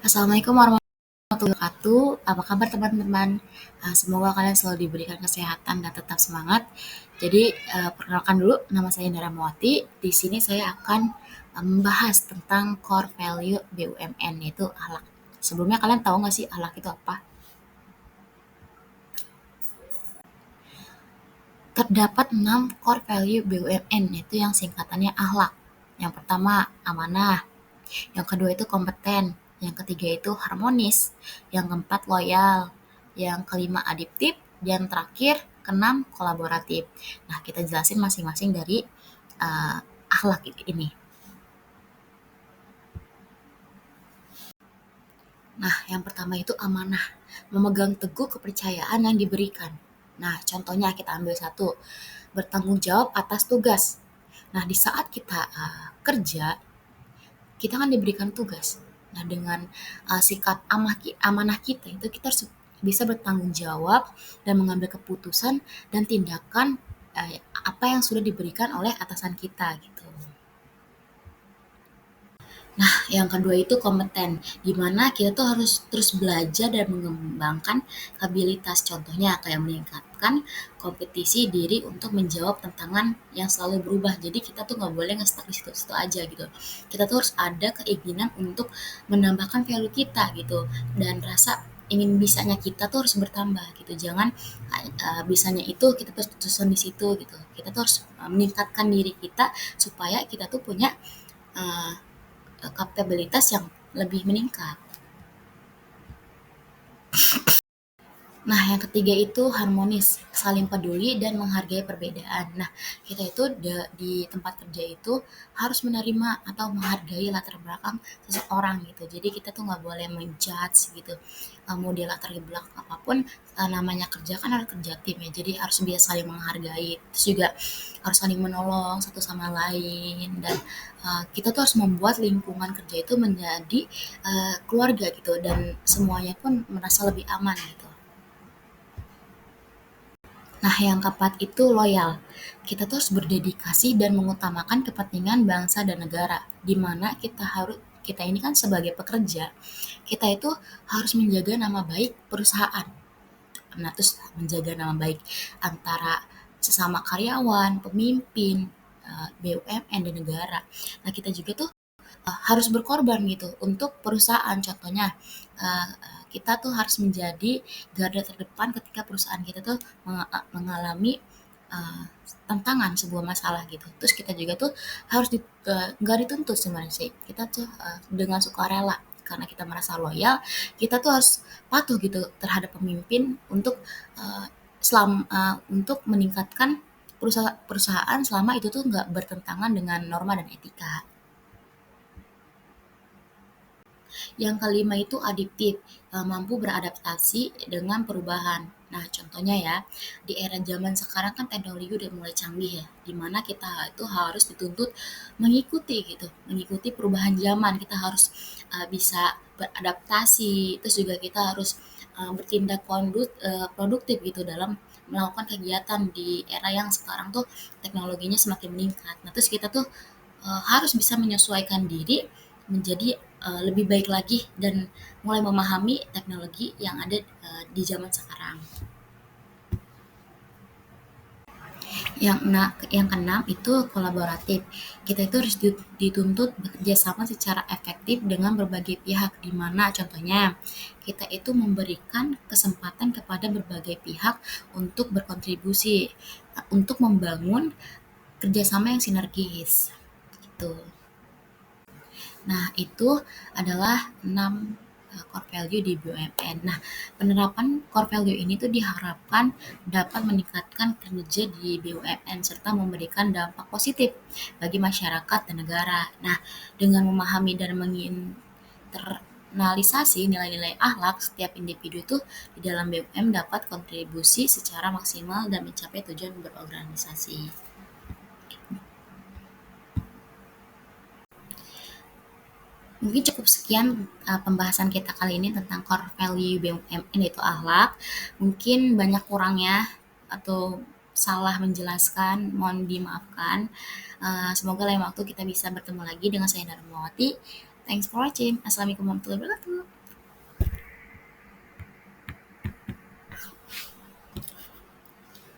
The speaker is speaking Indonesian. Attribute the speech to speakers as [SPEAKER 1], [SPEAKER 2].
[SPEAKER 1] Assalamualaikum warahmatullahi wabarakatuh. Apa kabar teman-teman? Semoga kalian selalu diberikan kesehatan dan tetap semangat. Jadi, perkenalkan dulu, nama saya Indra Mawati. Di sini saya akan membahas tentang core value BUMN, yaitu akhlak. Sebelumnya kalian tahu nggak sih akhlak itu apa? Terdapat 6 core value BUMN, yaitu yang singkatannya akhlak. Yang pertama, amanah. Yang kedua itu kompeten, yang ketiga itu harmonis, yang keempat loyal, yang kelima adiktif, dan terakhir keenam kolaboratif. Nah, kita jelasin masing-masing dari uh, akhlak ini. Nah, yang pertama itu amanah, memegang teguh kepercayaan yang diberikan. Nah, contohnya kita ambil satu, bertanggung jawab atas tugas. Nah, di saat kita kerja, kita kan diberikan tugas. Nah, dengan sikap amanah kita itu kita harus bisa bertanggung jawab dan mengambil keputusan dan tindakan apa yang sudah diberikan oleh atasan kita gitu. Nah, yang kedua itu kompeten, di mana kita tuh harus terus belajar dan mengembangkan kapabilitas. Contohnya kayak meningkatkan kompetisi diri untuk menjawab tantangan yang selalu berubah. Jadi kita tuh nggak boleh nge-stuck di situ-situ aja gitu. Kita tuh harus ada keinginan untuk menambahkan value kita gitu dan rasa ingin bisanya kita tuh harus bertambah gitu. Jangan bisanya itu kita terus terusan di situ gitu. Kita tuh harus meningkatkan diri kita supaya kita tuh punya uh, kapabilitas yang lebih meningkat. Nah, yang ketiga itu harmonis, saling peduli dan menghargai perbedaan. Nah, kita itu di tempat kerja itu harus menerima atau menghargai latar belakang seseorang gitu. Jadi kita tuh nggak boleh menjudge gitu. Mau dia latar belakang apapun, namanya kerja kan harus kerja tim ya. Jadi harus biasa saling menghargai. Terus juga harus saling menolong satu sama lain dan kita tuh harus membuat lingkungan kerja itu menjadi keluarga gitu dan semuanya pun merasa lebih aman gitu. Nah, yang keempat itu loyal. Kita tuh harus berdedikasi dan mengutamakan kepentingan bangsa dan negara. Di mana kita ini kan sebagai pekerja, kita itu harus menjaga nama baik perusahaan. Nah, terus menjaga nama baik antara sesama karyawan, pemimpin, BUMN dan negara. Nah, kita juga tuh harus berkorban gitu untuk perusahaan. Contohnya kita tuh harus menjadi garda terdepan ketika perusahaan kita tuh mengalami uh, tantangan sebuah masalah gitu. Terus kita juga tuh harus nggak dituntut sebenarnya sih. Kita tuh dengan sukarela karena kita merasa loyal, kita tuh harus patuh gitu terhadap pemimpin untuk untuk meningkatkan perusahaan selama itu tuh nggak bertentangan dengan norma dan etika. Yang kelima itu adiktif, mampu beradaptasi dengan perubahan. Nah, contohnya ya, di era zaman sekarang kan teknologi udah mulai canggih ya, di mana kita itu harus dituntut mengikuti gitu, mengikuti perubahan zaman. Kita harus bisa beradaptasi, terus juga kita harus bertindak produktif gitu dalam melakukan kegiatan di era yang sekarang tuh teknologinya semakin meningkat. Nah, terus kita tuh harus bisa menyesuaikan diri menjadi lebih baik lagi dan mulai memahami teknologi yang ada di zaman sekarang. Yang keenam itu kolaboratif. Kita itu harus dituntut bekerja sama secara efektif dengan berbagai pihak, di mana contohnya kita itu memberikan kesempatan kepada berbagai pihak untuk berkontribusi untuk membangun kerjasama yang sinergis gitu. Nah, itu adalah 6 core value di BUMN. Nah, penerapan core value ini tuh diharapkan dapat meningkatkan kinerja di BUMN serta memberikan dampak positif bagi masyarakat dan negara. Nah, dengan memahami dan menginternalisasi nilai-nilai akhlak, setiap individu itu di dalam BUMN dapat kontribusi secara maksimal dan mencapai tujuan berorganisasi. Mungkin cukup sekian pembahasan kita kali ini tentang core value BUMN yaitu akhlak. Mungkin banyak kurangnya atau salah menjelaskan, mohon dimaafkan. Semoga lain waktu kita bisa bertemu lagi dengan saya Darmawati. Thanks for watching. Assalamualaikum warahmatullahi wabarakatuh.